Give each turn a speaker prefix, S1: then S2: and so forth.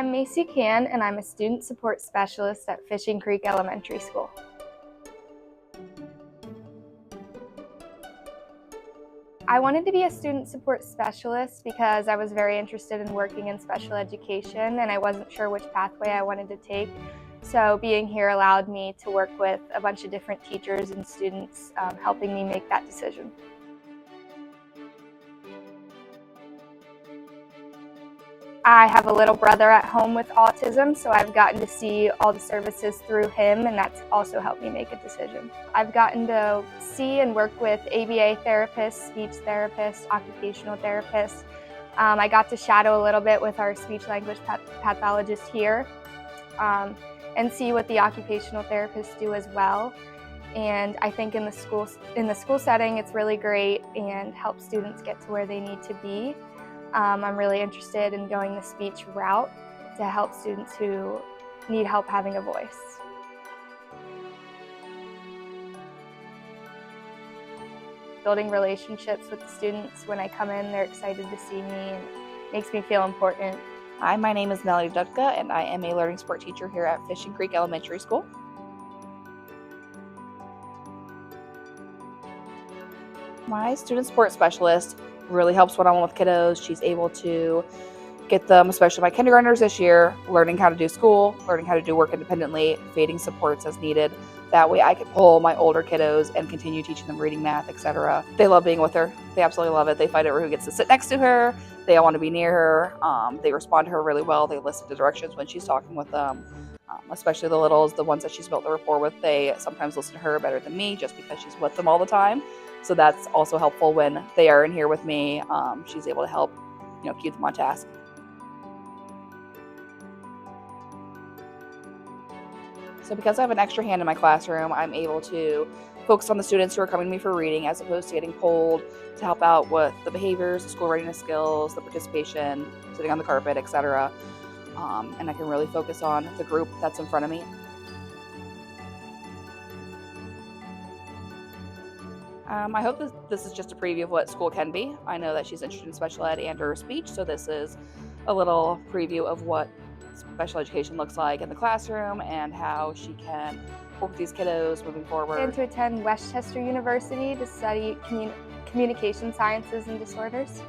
S1: I'm Macie and I'm a student support specialist at Fishing Creek Elementary School. I wanted to be a student support specialist because I was very interested in working in special education and I wasn't sure which pathway I wanted to take. So being here allowed me to work with a bunch of different teachers and students, helping me make that decision. I have a little brother at home with autism, so I've gotten to see all the services through him, and that's also helped me make a decision. I've gotten to see and work with ABA therapists, speech therapists, occupational therapists. I got to shadow a little bit with our speech-language pathologist here and see what the occupational therapists do as well. And I think in the school setting, it's really great and helps students get to where they need to be. I'm really interested in going the speech route to help students who need help having a voice. Building relationships with the students. When I come in, they're excited to see me and it makes me feel important.
S2: Hi, my name is Melody Dutka and I am a learning support teacher here at Fishing Creek Elementary School. My student support specialist really helps one-on-one with kiddos. She's able to get them, especially my kindergartners this year, learning how to do school, learning how to do work independently, fading supports as needed. That way I can pull my older kiddos and continue teaching them reading, math, etc. They love being with her. They absolutely love it. They fight over who gets to sit next to her. They all want to be near her. They respond to her really well. They listen to directions when she's talking with them. Especially the littles, the ones that she's built the rapport with, they sometimes listen to her better than me just because she's with them all the time. So that's also helpful when they are in here with me. She's able to help, keep them on task. So because I have an extra hand in my classroom, I'm able to focus on the students who are coming to me for reading as opposed to getting pulled to help out with the behaviors, the school readiness skills, the participation, sitting on the carpet, etc. And I can really focus on the group that's in front of me. I hope this is just a preview of what school can be. I know that she's interested in special ed and or speech, so this is a little preview of what special education looks like in the classroom and how she can work with these kiddos moving forward.
S1: And to attend Westchester University to study communication sciences and disorders.